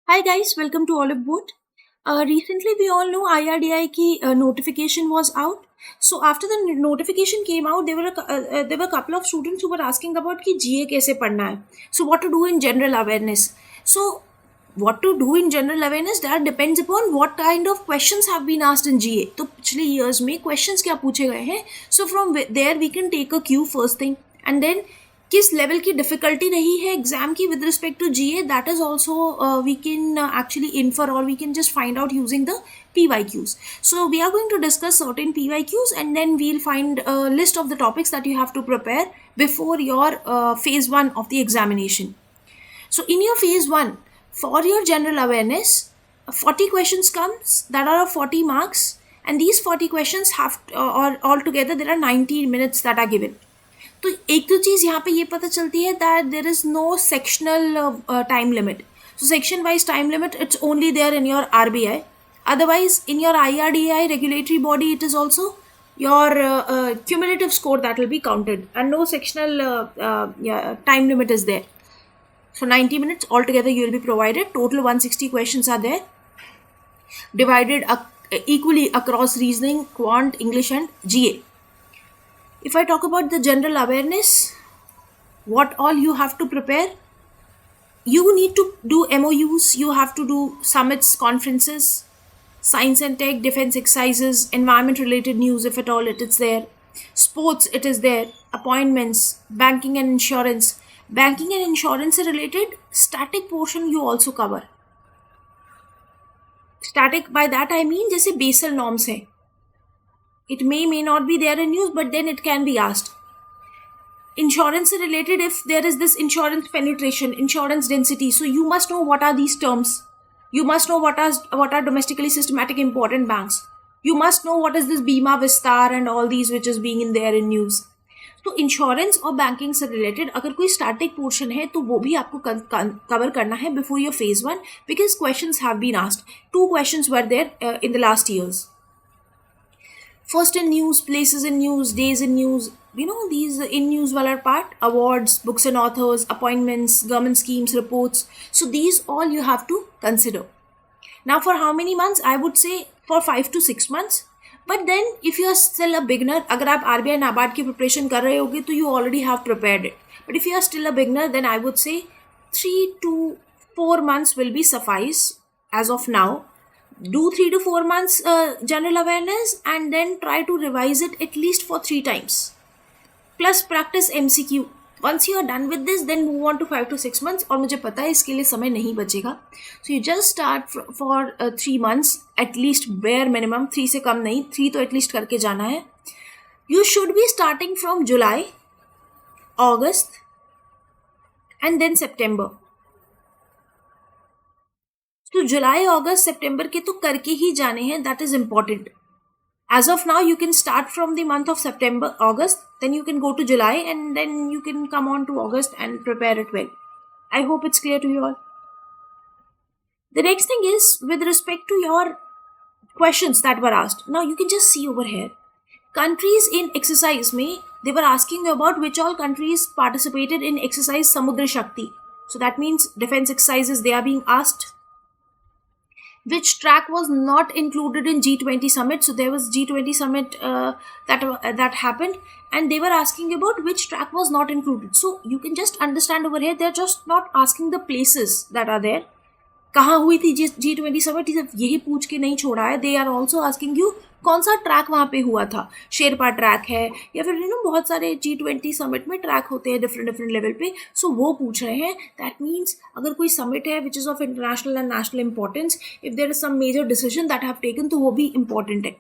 Hi guys, welcome to Olive Boat. Recently, we all know IRDI ki notification was out. So after the notification came out, there were a couple of students who were asking about कि GA कैसे पढ़ना है. So what to do in general awareness. So what to do in general awareness that depends upon what kind of questions have been asked in GA. तो पिछले years में questions क्या पूछे गए हैं. So from there we can take a cue first thing and then किस level की difficulty रही है एग्जाम की with respect to GA that is also we can actually infer और we can just find out using the PYQs. So we are going to discuss certain PYQs and then we'll find a list of the topics that you have to prepare before your phase 1 of the examination. So in your phase 1, for your general awareness, 40 questions comes that are of 40 marks, and these 40 questions have or altogether there are 90 minutes that are given. तो एक तो चीज़ यहाँ पे ये पता चलती है that there is no sectional time limit. So section wise time limit it's only there in your RBI. Otherwise, in your IRDI regulatory body, it is also your cumulative score that will be counted, and no sectional time limit is there. So 90 minutes altogether you will be provided. Total 160 questions are there, divided equally across reasoning, quant, English, and GA. If I talk about the general awareness, what all you have to prepare, you need to do MOUs, you have to do summits, conferences, science and tech, defense exercises, environment related news if at all it is there, sports it is there, appointments, banking and insurance. Banking and insurance related static portion you also cover. Static, by that I mean जैसे Basel norms है. It may not be there in news, but then it can be asked. Insurance related, if there is this insurance penetration, insurance density, so you must know what are these terms. You must know what are domestically systematic important banks. You must know what is this Bima Vistar and all these which is being in there in news. तो insurance और banking से related अगर कोई static portion है तो वो भी आपको कवर करना है before your phase 1 because questions have been asked. 2 questions were there in the last years. First in news, places in news, days in news, these in news wala part, awards, books and authors, appointments, government schemes, reports. So these all you have to consider. Now for how many months? I would say for 5 to 6 months. But then if you are still a beginner, अगर आप RBI NABARD की preparation कर रहे होगे तो you already have prepared it. But if you are still a beginner, then I would say 3 to 4 months will be suffice as of now. Do 3 to 4 months general awareness and then try to revise it at least for 3 times. Plus practice MCQ. Once you are done with this, then move on to 5 to 6 months. और मुझे पता है इसके लिए समय नहीं बचेगा. So you just start for 3 months at least, bare minimum. 3 से कम नहीं, 3 तो at least करके जाना है. You should be starting from July, August and then September. तो जुलाई अगस्त सितंबर के तो करके ही जाने हैं. That is important. As of now, you can start from the month of September, August, then you can go to July, and then you can come on to August and prepare it well. I hope it's clear to you all. The next thing is with respect to your questions that were asked. Now you can just see over here. Countries in exercise में they were asking you about which all countries participated in exercise Samudra Shakti. So that means defense exercises they are being asked. Which track was not included in G20 summit? So there was G20 summit that happened, and they were asking about which track was not included. So you can just understand over here, they're just not asking the places that are there. कहाँ हुई थी G20 summit, सिर्फ यही पूछ के नहीं छोड़ा है. They are also asking you कौन सा ट्रैक वहाँ पे हुआ था. शेरपा ट्रैक है या फिर बहुत सारे G20 समिट में ट्रैक होते हैं डिफरेंट लेवल पे. सो वो पूछ रहे हैं. दैट मीन्स अगर कोई समिट है which is of international and national importance, if there is some major decision that have taken, तो वो भी इम्पॉर्टेंट है.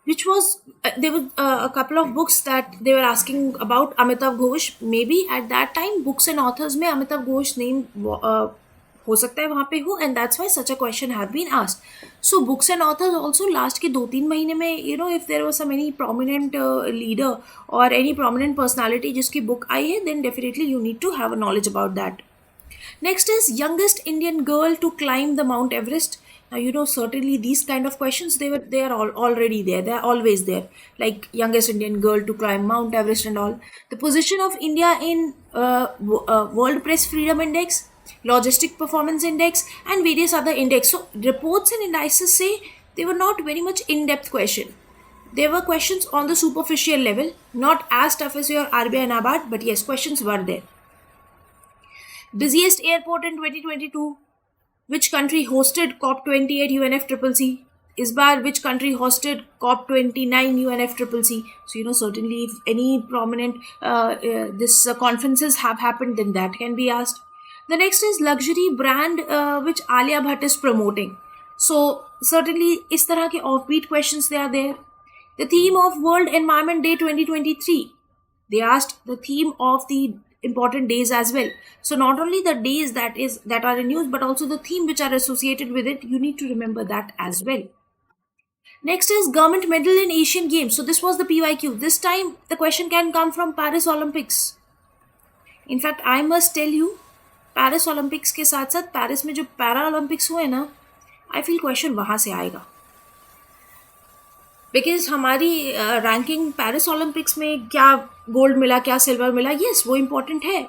Which was there were a couple of books that they were asking about Amitav Ghosh. Maybe at that time books and authors में Amitav Ghosh name हो सकता है वहाँ पे हो, and that's why such a question have been asked. So books and authors also last के 2-3 महीने में if there was some any prominent leader or any prominent personality जिसकी book आई है, then definitely you need to have a knowledge about that. Next is youngest Indian girl to climb the Mount Everest. Now certainly these kind of questions they are already there. They are always there, like youngest Indian girl to climb Mount Everest and all. The position of India in World Press Freedom Index. logistic performance index, and various other index. So reports and indices say they were not very much in-depth question. There were questions on the superficial level, not as tough as your RBI NABARD, but yes, questions were there. Busiest airport in 2022. Which country hosted COP28 UNFCCC? इस बार which country hosted COP29 UNFCCC? So certainly if any prominent this conferences have happened, then that can be asked. The next is luxury brand which Alia Bhatt is promoting. So certainly इस तरह के offbeat questions they are there. The theme of World Environment Day 2023. They asked the theme of the important days as well. So not only the days that are in news, but also the theme which are associated with it. You need to remember that as well. Next is government medal in Asian Games. So this was the PYQ. This time the question can come from Paris Olympics. In fact, I must tell you, Paris Olympics के साथ साथ Paris में जो para Olympics हुए ना, I feel question वहाँ से आएगा. बिकॉज हमारी रैंकिंग पेरिस ओलंपिक्स में क्या गोल्ड मिला, क्या सिल्वर मिला, यस वो इम्पोर्टेंट है.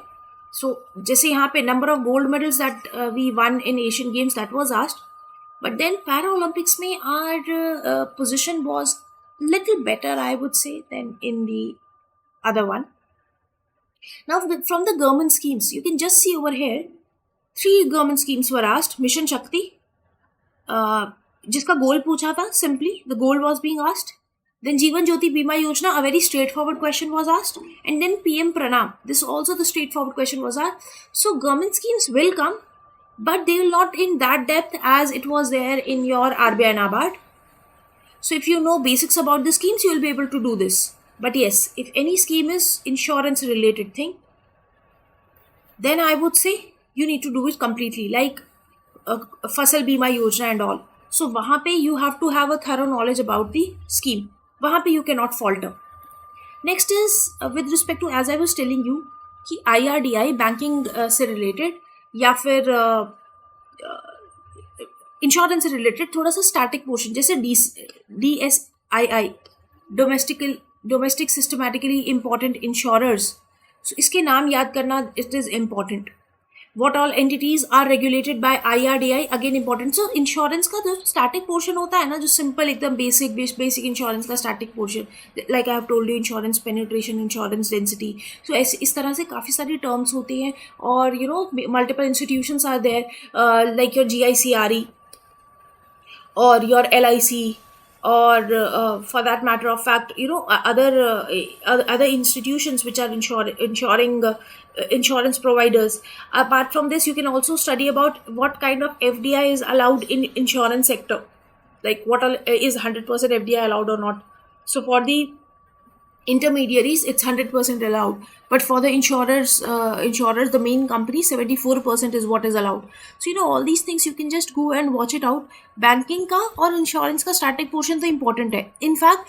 सो जैसे यहाँ पे number of gold medals that we won in Asian games that was asked, but then para Olympics में our position was little better I would say than in the other one. Now from the government schemes you can just see over here 3 government schemes were asked. Mission Shakti जिसका goal पूछा था, simply the goal was being asked. Then Jeevan Jyoti Bima Yojana, a very straightforward question was asked. And then PM Pranam, this also the straightforward question was asked. So government schemes will come, but they will not in that depth as it was there in your RBI NABARD. So if you know basics about the schemes, you will be able to do this. But yes, if any scheme is insurance related thing, then I would say you need to do it completely, like Fasal Bima Yojana and all. So वहाँ पे you have to have a thorough knowledge about the scheme. वहाँ पे you cannot falter. Next is with respect to, as I was telling you, कि IRDI banking से related या फिर insurance से related थोड़ा सा स्टैटिक पोर्शन, जैसे DSII domestic systematically important insurers. So इसके नाम याद करना it is important. What all entities are regulated by IRDI, again important. So insurance का जो स्टैटिक पोर्शन होता है ना, जो सिंपल एकदम बेसिक इंश्योरेंस का static portion, like I have told you, insurance penetration, insurance density. So ऐसे इस तरह से काफ़ी सारी टर्म्स होती हैं. और multiple institutions are there, like your GICRE or your LIC, or for that matter of fact, other institutions which are insuring insurance providers. Apart from this, you can also study about what kind of FDI is allowed in insurance sector, like what is 100% FDI allowed or not. So for the intermediaries it's 100% allowed, but for the insurers, the main company, 74% is what is allowed. So all these things you can just go and watch it out. Banking का और insurance का static portion तो important है. In fact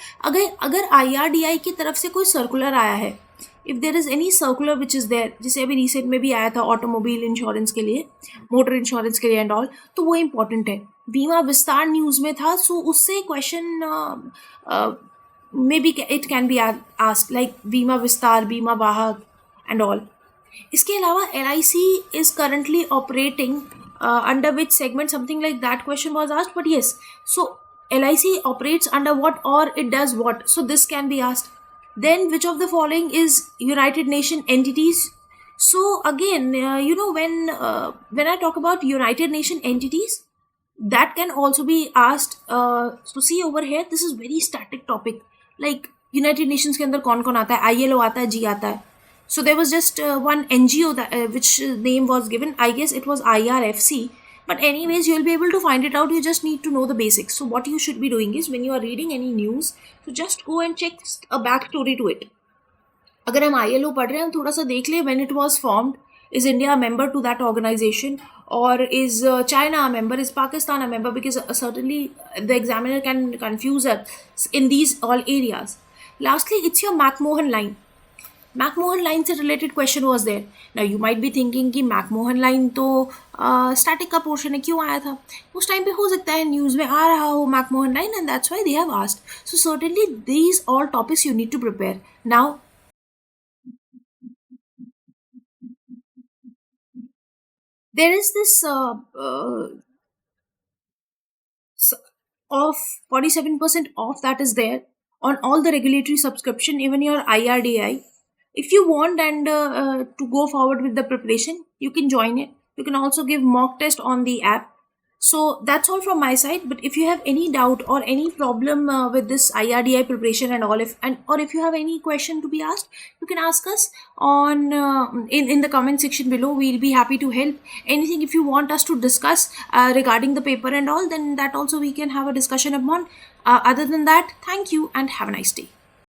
अगर IRDI की तरफ से कोई सर्कुलर आया है, if there is any circular which is there, जैसे अभी रिसेंट में भी आया था ऑटोमोबाइल इंश्योरेंस के लिए, मोटर इंश्योरेंस के लिए एंड ऑल, तो वो इंपॉर्टेंट है. बीमा विस्तार न्यूज़ में था, सो उससे question maybe it can be asked, like बीमा विस्तार, बीमा वाहक and all. इसके अलावा LIC is currently operating under which segment, something like that question was asked. But yes, so LIC operates under what, or it does what, so this can be asked. Then which of the following is United Nation entities? So again, when I talk about United Nation entities, that can also be asked. So see over here, this is very static topic. Like United Nations के अंदर कौन कौन आता है? ILO आता है, G आता है. So there was just one NGO that which name was given. I guess it was IRFC. But anyways, you'll be able to find it out. You just need to know the basics. So what you should be doing is, when you are reading any news, so just go and check a back story to it. अगर हम ILO पढ़ रहे हैं, थोड़ा सा देख ले when it was formed. Is India a member to that organization, or is China a member? Is Pakistan a member? Because certainly the examiner can confuse us in these all areas. Lastly, it's your McMahon line. McMahon line से related question was there. Now you might be thinking कि McMahon line तो static का portion है, क्यों आया था? उस time पे हो सकता है news में आ रहा हो McMahon line, and that's why they have asked. So certainly these all topics you need to prepare. Now There is this s- off 47% off that is there on all the regulatory subscription, even your IRDI. If you want and to go forward with the preparation, you can join it. You can also give mock test on the app. So that's all from my side. But if you have any doubt or any problem with this IRDI preparation and all, if and or if you have any question to be asked, you can ask us on in the comment section below. We'll be happy to help. Anything if you want us to discuss regarding the paper and all, then that also we can have a discussion upon. Other than that, thank you and have a nice day.